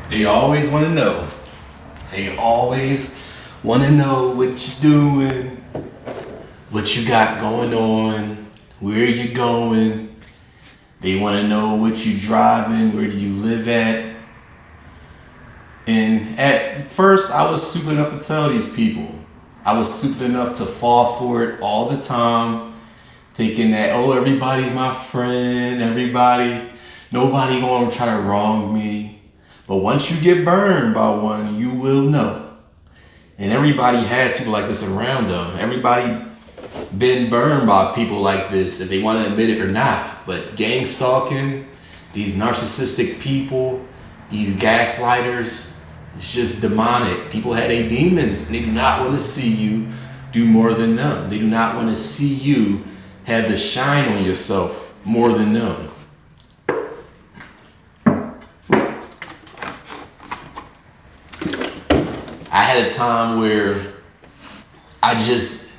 They always want to know. They always want to know what you're doing, what you got going on, where you going. They want to know what you driving, where do you live at. And at first, I was stupid enough to tell these people. I was stupid enough to fall for it all the time, thinking that, oh, everybody's my friend, nobody gonna try to wrong me. But once you get burned by one, you will know. And everybody has people like this around them. Everybody been burned by people like this, if they want to admit it or not. But gang stalking, these narcissistic people, these gaslighters, it's just demonic. People had their demons, and they do not want to see you do more than them. They do not want to see you have the shine on yourself more than them. I had a time where I just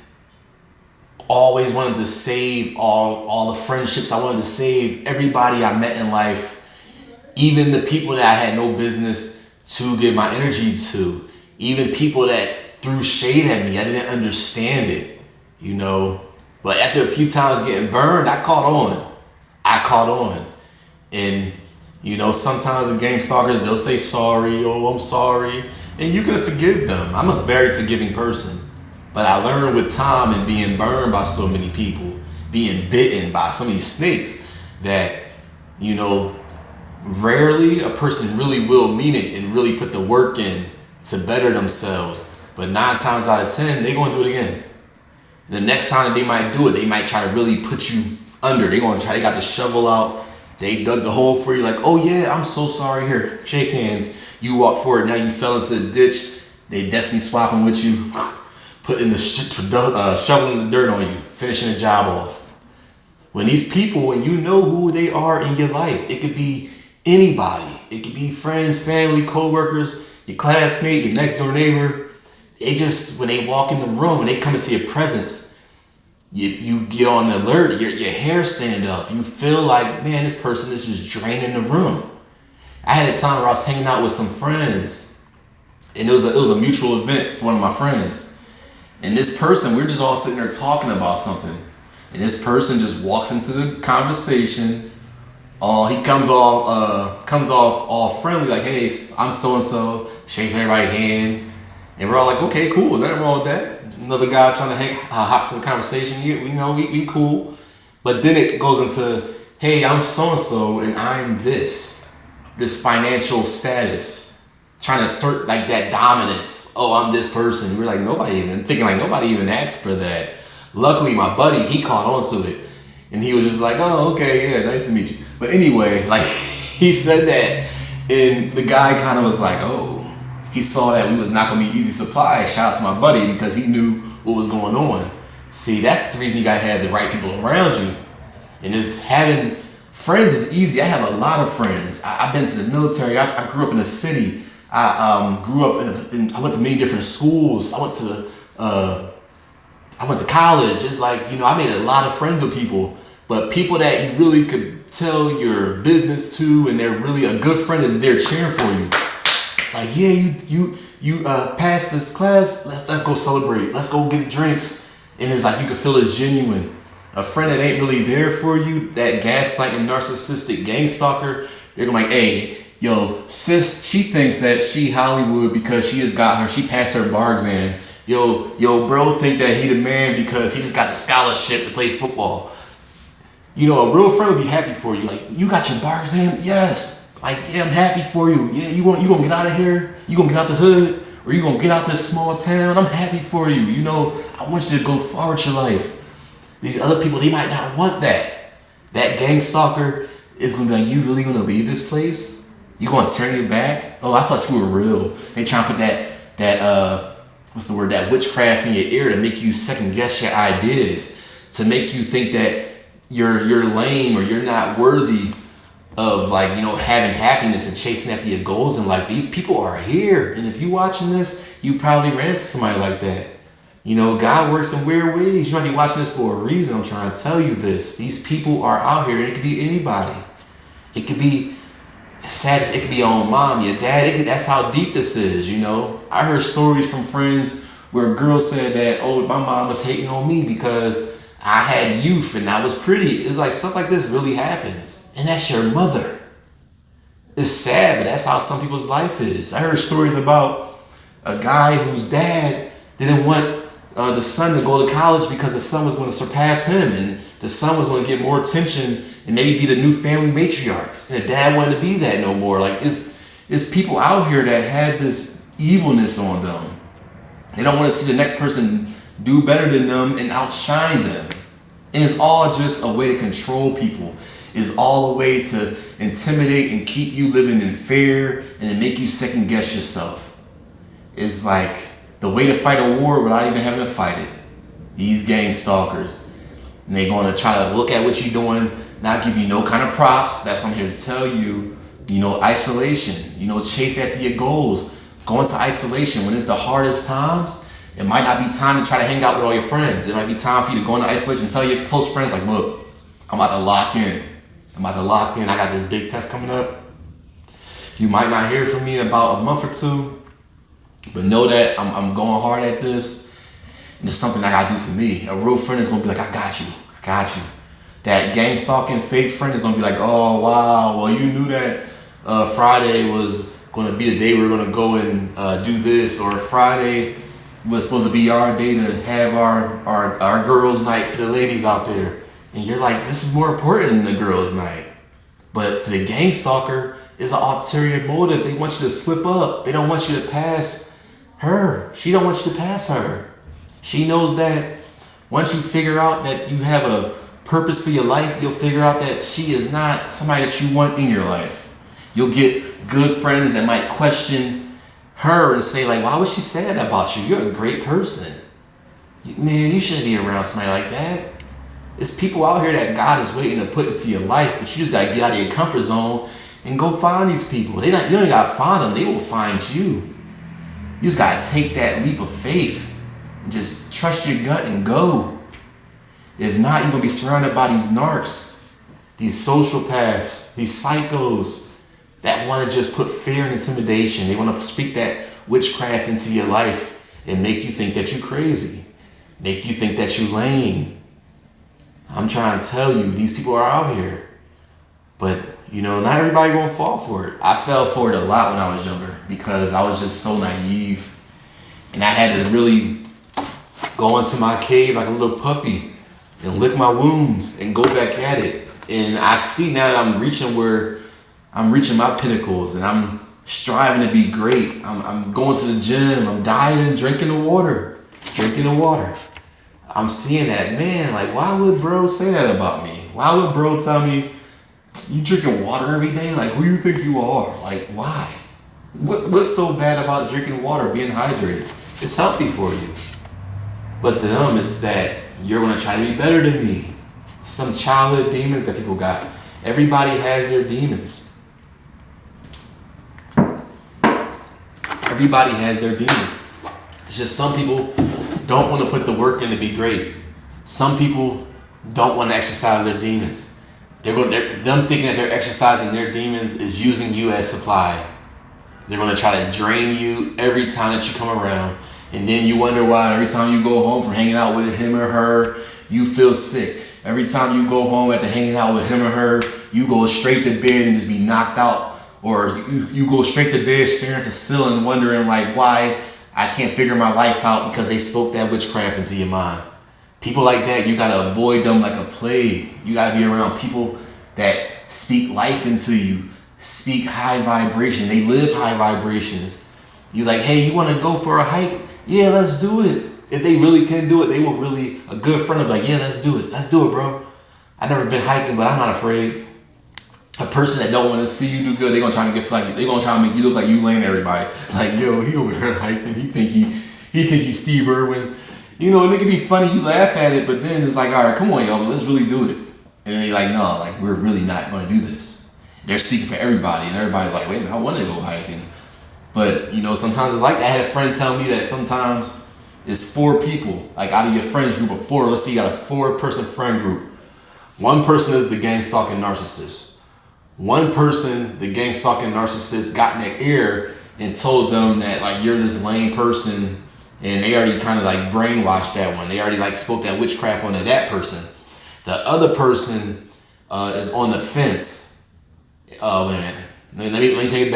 always wanted to save all the friendships. I wanted to save everybody I met in life, even the people that I had no business to give my energy to, even people that threw shade at me. I didn't understand it, you know. But after a few times getting burned, I caught on. And, you know, sometimes the gang stalkers, they'll say sorry, oh, I'm sorry. And you can forgive them. I'm a very forgiving person. But I learned with time and being burned by so many people, being bitten by so many snakes, that, you know, rarely a person really will mean it and really put the work in to better themselves. But 9 times out of 10, they're going to do it again. The next time that they might do it, they might try to really put you under. They got the shovel out. They dug the hole for you, like, oh yeah, I'm so sorry. Here, shake hands. You walk forward, now you fell into the ditch. They destiny swapping with you, putting the shovel in the dirt on you, finishing the job off. When these people, when you know who they are in your life, it could be anybody. It could be friends, family, co-workers, your classmate, your next door neighbor. They just, when they walk in the room and they come into your presence, you get on the alert, your hair stand up. You feel like, man, this person is just draining the room. I had a time where I was hanging out with some friends, and it was a mutual event for one of my friends. And this person, we were just all sitting there talking about something. And this person just walks into the conversation. He comes off all friendly, like, hey, I'm so-and-so, shakes everybody's hand. And we're all like, okay, cool, nothing wrong with that. Another guy trying to hop to the conversation, we cool. But then it goes into, hey, I'm so-and-so, and I'm this financial status, trying to assert like that dominance. Oh, I'm this person. We're like, nobody even asked for that. Luckily, my buddy, he caught on to it, and he was just like, oh, okay, yeah, nice to meet you. But anyway, like, he said that, and the guy kind of was like, oh, he saw that we was not gonna be easy supply. Shout out to my buddy, because he knew what was going on. See, that's the reason you gotta have the right people around you. And just having friends is easy. I have a lot of friends. I've been to the military. I grew up in a city. I grew up I went to many different schools. I went to college. It's like, I made a lot of friends with people, but people that you really could tell your business to, and they're really a good friend, is there cheering for you. Like, yeah, you passed this class. Let's go celebrate. Let's go get drinks. And it's like you can feel it's genuine. A friend that ain't really there for you, that gaslighting, narcissistic gang stalker, they're gonna be like, hey, yo, sis, she thinks that she Hollywood because she passed her bar exam. Yo, bro think that he the man because he just got the scholarship to play football. A real friend would be happy for you. Like, you got your bar exam? Yes. Like, yeah, I'm happy for you. Yeah, you gonna get out of here? You gonna get out the hood? Or you gonna get out this small town? I'm happy for you. I want you to go far with your life. These other people, they might not want that. That gang stalker is gonna be like, you really gonna leave this place? You gonna turn your back? Oh, I thought you were real. They trying to put that witchcraft in your ear to make you second guess your ideas, to make you think that you're lame or you're not worthy of having happiness and chasing after your goals in life. These people are here, and if you watching this, you probably ran into somebody like that. God works in weird ways. You might be watching this for a reason. I'm trying to tell you this. These people are out here, and it could be anybody. It could be sad as it could be your own mom, your dad. That's how deep this is, you know. I heard stories from friends where a girl said that, oh, my mom was hating on me because I had youth and I was pretty. It's like stuff like this really happens, and that's your mother. It's sad, but that's how some people's life is. I heard stories about a guy whose dad didn't want the son to go to college because the son was going to surpass him, and the son was going to get more attention and maybe be the new family matriarchs. And the dad wanted to be that no more. Like it's people out here that have this evilness on them. They don't want to see the next person do better than them and outshine them. And it's all just a way to control people. It's all a way to intimidate and keep you living in fear and to make you second guess yourself. It's like the way to fight a war without even having to fight it. These gang stalkers. And they're going to try to look at what you're doing, not give you no kind of props. That's what I'm here to tell you. You know, isolation. You know, chase after your goals. Go into isolation. When it's the hardest times, it might not be time to try to hang out with all your friends. It might be time for you to go into isolation and tell your close friends, like, look, I'm about to lock in. I got this big test coming up. You might not hear from me in about a month or two, but know that I'm going hard at this. And it's something I gotta do for me. A real friend is gonna be like, I got you. That gang stalking fake friend is gonna be like, oh wow, well you knew that Friday was gonna be the day we were gonna go and do this, or Friday was supposed to be our day to have our girls' night for the ladies out there. And you're like, this is more important than the girls' night. But to the gang stalker, it's an ulterior motive. They want you to slip up. They don't want you to pass her. She don't want you to pass her. She knows that once you figure out that you have a purpose for your life, you'll figure out that she is not somebody that you want in your life. You'll get good friends that might question her and say, like, why would she say that about you? You're a great person. Man, you shouldn't be around somebody like that. It's people out here that God is waiting to put into your life, but you just gotta get out of your comfort zone and go find these people. You don't gotta find them, they will find you. You just gotta take that leap of faith and just trust your gut and go. If not, you're gonna be surrounded by these narcs, these sociopaths, these psychos that wanna just put fear and intimidation. They wanna speak that witchcraft into your life and make you think that you're crazy, make you think that you're lame. I'm trying to tell you, these people are out here. But, you know, not everybody gonna fall for it. I fell for it a lot when I was younger because I was just so naive. And I had to really go into my cave like a little puppy and lick my wounds and go back at it. And I see now that I'm reaching my pinnacles and I'm striving to be great. I'm going to the gym, I'm dieting, drinking the water. I'm seeing that, man, like, why would bro say that about me? Why would bro tell me, you drinking water every day? Like, who do you think you are? Like, why? What's so bad about drinking water, being hydrated? It's healthy for you. But to them, it's that you're going to try to be better than me. Some childhood demons that people got. Everybody has their demons. Everybody has their demons. It's just some people don't want to put the work in to be great. Some people don't want to exercise their demons. Them thinking that they're exercising their demons is using you as supply. They're going to try to drain you every time that you come around. And then you wonder why every time you go home from hanging out with him or her, you feel sick. Every time you go home after hanging out with him or her, you go straight to bed and just be knocked out. Or you go straight to bed staring at the ceiling wondering like why I can't figure my life out because they spoke that witchcraft into your mind. People like that, you gotta avoid them like a plague. You gotta be around people that speak life into you, speak high vibration. They live high vibrations. You like, hey, you wanna go for a hike? Yeah, let's do it. If they really can do it, they will really, a good friend will be like, yeah, let's do it. Let's do it, bro. I've never been hiking, but I'm not afraid. A person that don't want to see you do good, they're gonna try to get flaky. They're gonna try to make you look like you lame everybody. Like, yo, he over there hiking. He think he's Steve Irwin. You know, and it can be funny. You laugh at it, but then it's like, all right, come on, y'all, let's really do it. And they like, no, like we're really not gonna do this. They're speaking for everybody, and everybody's like, wait a minute, I want to go hiking. But you know, sometimes it's like that. I had a friend tell me that sometimes it's 4 people, like out of your friends group of 4. Let's say you got a 4-person friend group. One person is the gang stalking narcissist. One person, the gang stalking narcissist, got in their ear and told them that like you're this lame person, and they already kind of like brainwashed that one. They already like spoke that witchcraft onto that person. The other person is on the fence. Wait a minute. Let me take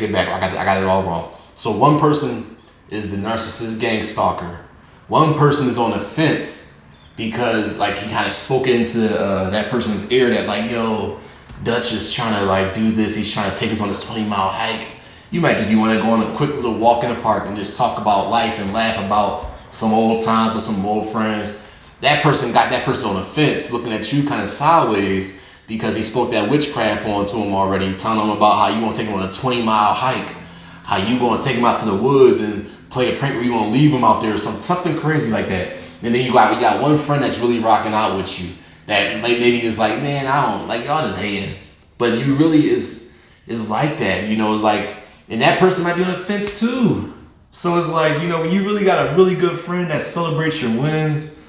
it back. I got it all wrong. So one person is the narcissist gang stalker. One person is on the fence because like he kind of spoke into that person's ear that like, yo, Dutch is trying to like do this. He's trying to take us on this 20-mile hike. You might just be want to go on a quick little walk in the park and just talk about life and laugh about some old times with some old friends. That person got that person on the fence looking at you kind of sideways because he spoke that witchcraft onto him already, telling him about how you want to take him on a 20-mile hike, how you going to take him out to the woods and play a prank where you want to leave him out there or something crazy like that. And then we got one friend that's really rocking out with you that maybe is like, man, I don't like y'all just hating, but you really is like that, you know. It's like, and that person might be on the fence too. So it's like, you know, when you really got a really good friend that celebrates your wins,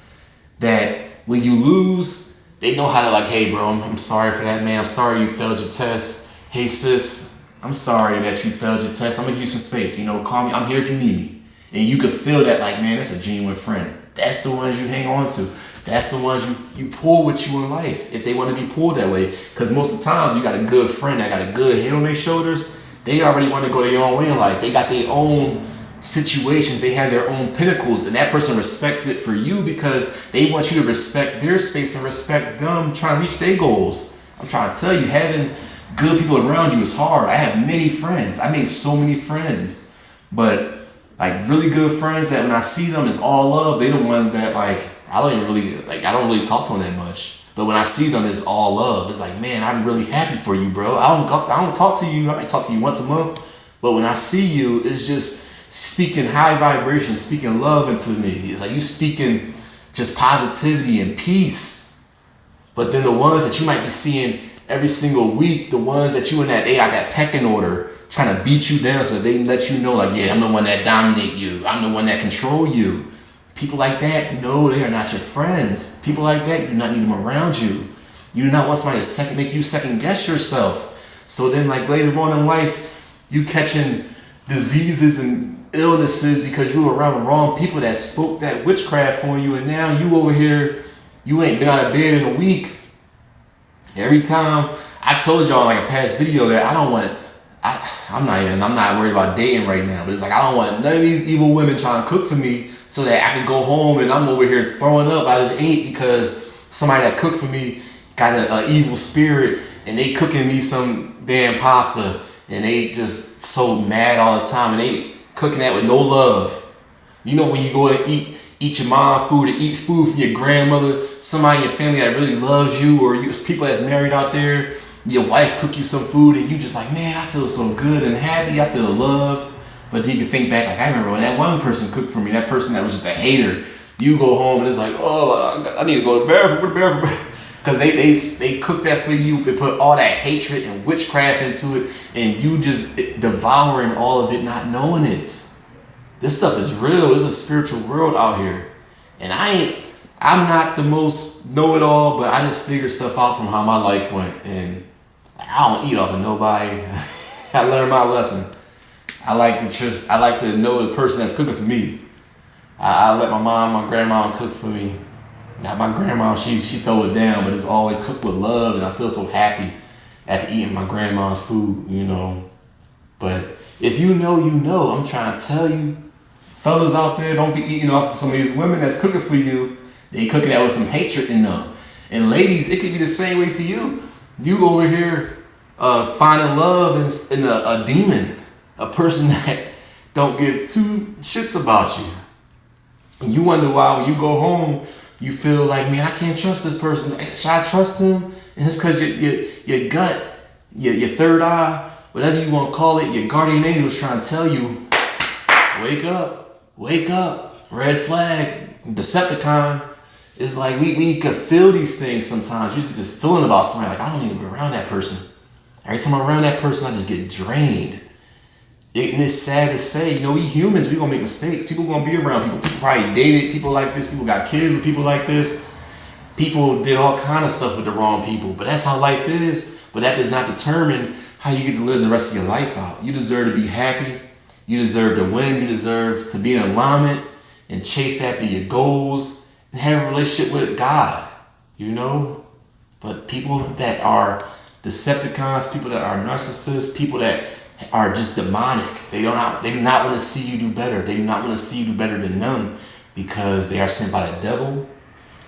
that when you lose, they know how to like, hey bro, I'm sorry for that, man. I'm sorry you failed your test. Hey sis, I'm sorry that you failed your test. I'm gonna give you some space. You know, call me. I'm here if you need me. And you could feel that like, man, that's a genuine friend. That's the ones you hang on to. That's the ones you pull with you in life if they want to be pulled that way. Because most of the times you got a good friend that got a good head on their shoulders. They already want to go their own way in life. They got their own situations. They have their own pinnacles. And that person respects it for you because they want you to respect their space and respect them trying to reach their goals. I'm trying to tell you, having good people around you is hard. I have many friends. I made so many friends. But like really good friends that when I see them, it's all love. They're the ones that like, I don't really talk to them that much. But when I see them, it's all love. It's like, man, I'm really happy for you, bro. I don't talk to you. I might talk to you once a month. But when I see you, it's just speaking high vibration, speaking love into me. It's like you speaking just positivity and peace. But then the ones that you might be seeing every single week, the ones that you in that, they got that pecking order, trying to beat you down so they let you know like, yeah, I'm the one that dominate you. I'm the one that control you. People like that, no, they are not your friends. People like that, you do not need them around you. You do not want somebody to make you second guess yourself. So then like later on in life, you catching diseases and illnesses because you were around the wrong people that spoke that witchcraft on you, and now you over here, you ain't been out of bed in a week. Every time, I told y'all in like a past video that I'm not worried about dating right now, but it's like I don't want none of these evil women trying to cook for me so that I can go home and I'm over here throwing up. I just ate because somebody that cooked for me got an evil spirit and they cooking me some damn pasta and they just so mad all the time and they cooking that with no love. You know when you go and eat your mom food or eat food from your grandmother, somebody in your family that really loves you, or you people that's married out there, your wife cook you some food and you just like, man, I feel so good and happy, I feel loved. But then you can think back, like I remember when that one person cooked for me, that person that was just a hater, you go home and it's like, oh, I need to go to the bathroom. Because they cook that for you, they put all that hatred and witchcraft into it, and you just devouring all of it, not knowing it. This stuff is real. It's a spiritual world out here. And I'm not the most know-it-all, but I just figure stuff out from how my life went. And I don't eat off of nobody. I learned my lesson. I like to know the person that's cooking for me. I let my mom, my grandma cook for me. Now my grandma, she throw it down, but it's always cooked with love, and I feel so happy after eating my grandma's food, you know. But if you know, you know. I'm trying to tell you, fellas out there, don't be eating off of some of these women that's cooking for you. They cooking that with some hatred in them. And ladies, it could be the same way for you. You over here finding love in a demon, a person that don't give two shits about you. And you wonder why when you go home, you feel like, man, I can't trust this person. Should I trust him? And it's because your gut, your third eye, whatever you want to call it, your guardian angel is trying to tell you, wake up, red flag, Decepticon. It's like we could feel these things sometimes. You just get this feeling about somebody, like I don't need to be around that person. Every time I'm around that person, I just get drained. And it's sad to say, you know, we humans, we gonna make mistakes. People gonna be around people. People probably dated people like this. People got kids with people like this. People did all kind of stuff with the wrong people. But that's how life is. But that does not determine how you get to live the rest of your life out. You deserve to be happy. You deserve to win. You deserve to be in alignment and chase after your goals and have a relationship with God, you know? But people that are Decepticons, people that are narcissists, people that are just demonic, they do not want to see you do better. They do not want to see you do better than them because they are sent by the devil.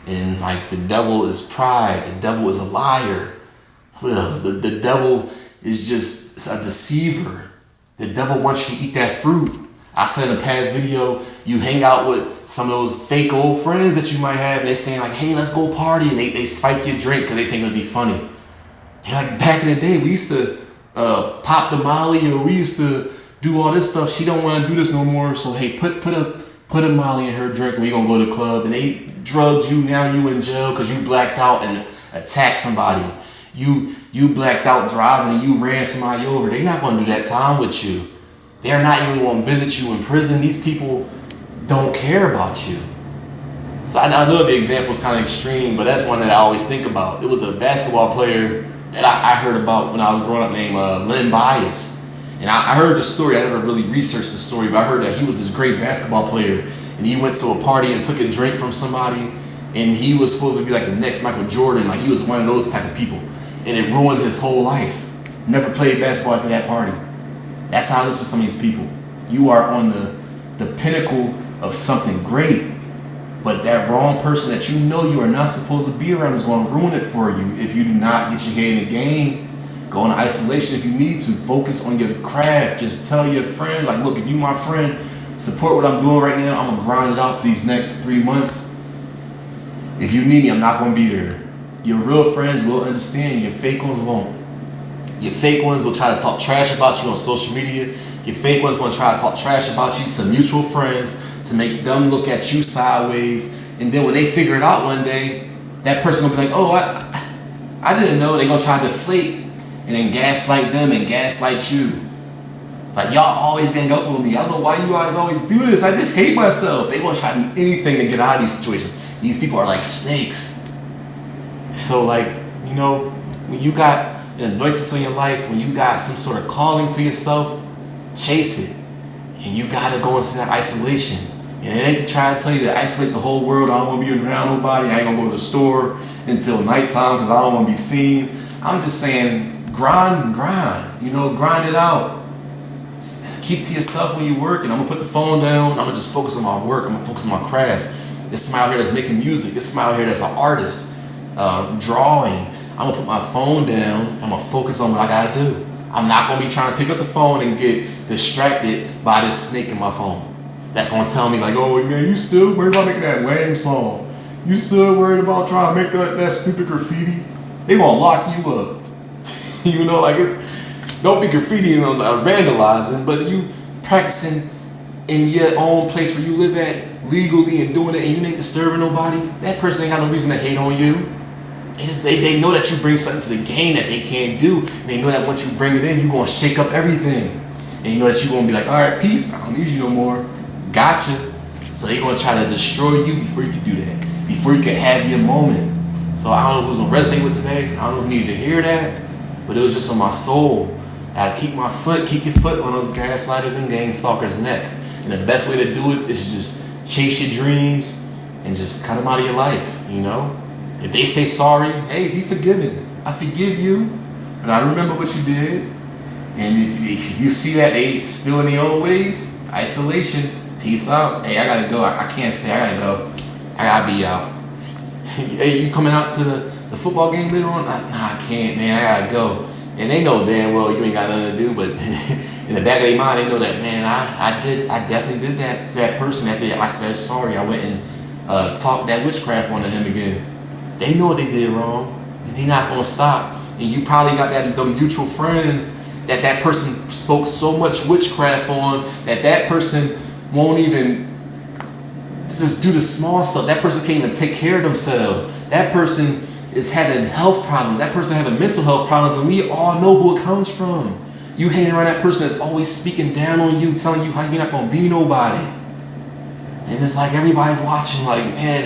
And like the devil is pride. The devil is a liar. What else? The devil is just a deceiver. The devil wants you to eat that fruit. I said in a past video, you hang out with some of those fake old friends that you might have, and they're saying like, hey, let's go party, and they spike your drink because they think it'll be funny. And like back in the day, we used to pop the Molly, or we used to do all this stuff. She don't want to do this no more, so hey, put a Molly in her drink, and we gonna go to the club. And they drugged you, now you in jail because you blacked out and attacked somebody. You blacked out driving and you ran somebody over. They're not gonna do that time with you. They're not even gonna visit you in prison. These people don't care about you. So I know the example is kind of extreme, but that's one that I always think about. It was a basketball player that I heard about when I was growing up named Len Bias. And I heard the story. I never really researched the story, but I heard that he was this great basketball player, and he went to a party and took a drink from somebody, and he was supposed to be like the next Michael Jordan. Like he was one of those type of people, and it ruined his whole life. Never played basketball after that party. That's how it is for some of these people. You are on the pinnacle of something great, but that wrong person that you know you are not supposed to be around is going to ruin it for you if you do not get your head in the game. Go into isolation if you need to. Focus on your craft. Just tell your friends, like, look, if you my friend, support what I'm doing right now. I'm going to grind it out for these next 3 months. If you need me, I'm not going to be there. Your real friends will understand. Your fake ones won't. Your fake ones will try to talk trash about you on social media. Your fake ones will try to talk trash about you to mutual friends to make them look at you sideways. And then when they figure it out one day, that person will be like, oh, I didn't know. They're going to try to deflate and then gaslight them and gaslight you. Like, y'all always gang up with me. I don't know why you guys always do this. I just hate myself. They want to try to do anything to get out of these situations. These people are like snakes. So, like, you know, when you got an anointings in your life, when you got some sort of calling for yourself, chase it. And you got to go into that isolation. And it ain't to try to tell you to isolate the whole world. I don't want to be around nobody. I ain't going to go to the store until nighttime because I don't want to be seen. I'm just saying, grind, you know, grind it out. Keep to yourself when you work, and I'm gonna put the phone down. I'm gonna just focus on my work. I'm gonna focus on my craft. There's somebody out here that's making music. There's somebody out here that's an artist, drawing. I'm gonna put my phone down. I'm gonna focus on what I gotta do. I'm not gonna be trying to pick up the phone and get distracted by this snake in my phone. That's gonna tell me like, oh man, you still worried about making that lame song? You still worried about trying to make that stupid graffiti? They gonna lock you up. You know, like, don't be graffitiing or vandalizing, but you practicing in your own place where you live at legally and doing it, and you ain't disturbing nobody. That person ain't got no reason to hate on you. They know that you bring something to the game that they can't do. And they know that once you bring it in, you're gonna shake up everything. And you know that you're gonna be like, all right, peace. I don't need you no more. Gotcha. So they're gonna try to destroy you before you can do that. Before you can have your moment. So I don't know who's gonna resonate with today. I don't know if you need to hear that. But it was just on my soul. I gotta keep your foot on those gaslighters and ganstalkers' necks. And the best way to do it is just chase your dreams and just cut them out of your life, you know? If they say sorry, hey, be forgiven. I forgive you, but I remember what you did. And if you see that they still in their own ways, isolation, peace out. Hey, I gotta go. I can't stay. I gotta go. I gotta be out. Hey, you coming out to the football game later on? Nah, I can't, man. I gotta go. And they know damn well you ain't got nothing to do, but in the back of their mind, they know that, man, I definitely did that to that person after I said sorry. I went and talked that witchcraft onto him again. They know what they did wrong, and they're not gonna stop. And you probably got them mutual friends that person spoke so much witchcraft on that person won't even just do the small stuff. That person can't even take care of themselves. That person is having health problems. That person having mental health problems, and we all know who it comes from. You hanging around that person that's always speaking down on you, telling you how you're not gonna be nobody. And it's like everybody's watching like, man,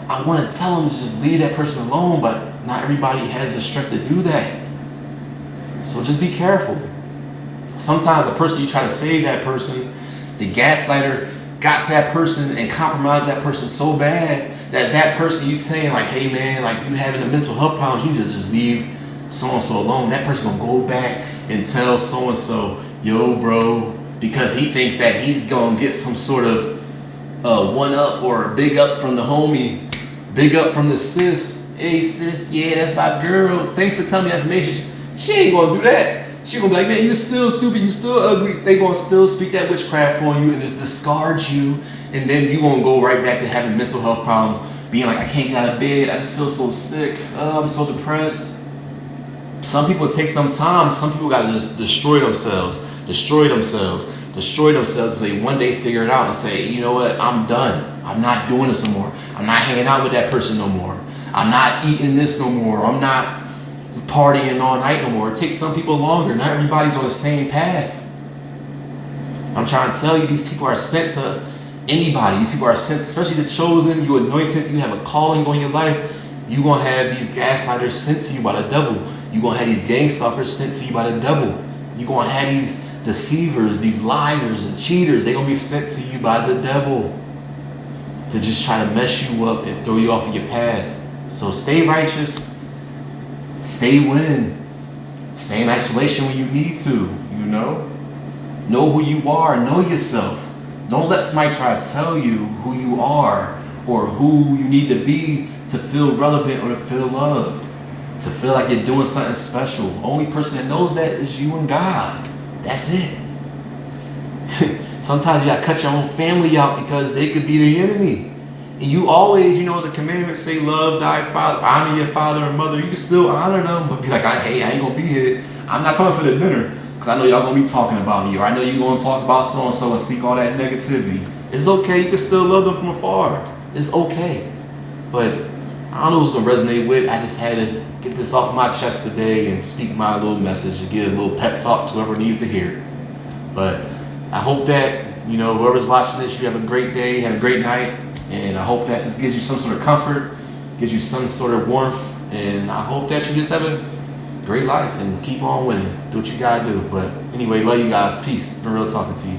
I want to tell them to just leave that person alone, but not everybody has the strength to do that. So just be careful. Sometimes the person you try to save that person, the gaslighter got to that person and compromised that person so bad that that person you saying like, hey man, like you having a mental health problems, you need to just leave so-and-so alone. That person gonna go back and tell so-and-so, yo bro, because he thinks that he's gonna get some sort of one up or a big up from the homie, big up from the sis. Hey sis, yeah, that's my girl. Thanks for telling me that information. She ain't gonna do that. She gonna be like, man, you still stupid, you still ugly. They gonna still speak that witchcraft on you and just discard you. And then you gonna go right back to having mental health problems, being like, I can't get out of bed, I just feel so sick, I'm so depressed. Some people, it takes them time. Some people gotta just destroy themselves until they one day figure it out and say, you know what, I'm done. I'm not doing this no more. I'm not hanging out with that person no more. I'm not eating this no more. I'm not partying all night no more. It takes some people longer. Not everybody's on the same path. I'm trying to tell you, these people are sent to anybody. These people are sent, especially the chosen, you anointed, you have a calling on your life. You're going to have these gaslighters sent to you by the devil. You're going to have these gangstalkers sent to you by the devil. You're going to have these deceivers, these liars and cheaters. They're going to be sent to you by the devil to just try to mess you up and throw you off of your path. So stay righteous. Stay winning. Stay in isolation when you need to, you know? Know who you are. Know yourself. Don't let somebody try to tell you who you are or who you need to be to feel relevant or to feel loved, to feel like you're doing something special. Only person that knows that is you and God. That's it. Sometimes you gotta cut your own family out because they could be the enemy. And you always, you know, the commandments say love thy father, honor your father and mother. You can still honor them, but be like, hey, I ain't gonna be here. I'm not coming for the dinner because I know y'all gonna be talking about me, or I know you're gonna talk about so-and-so and speak all that negativity. It's okay, you can still love them from afar. It's okay. But I don't know who's gonna resonate with. I just had to get this off my chest today and speak my little message and get a little pep talk to whoever needs to hear it. But I hope that, you know, whoever's watching this, you have a great day, have a great night. And I hope that this gives you some sort of comfort, gives you some sort of warmth, and I hope that you just have a great life and keep on winning. Do what you gotta do. But anyway, love you guys. Peace. It's been real talking to you.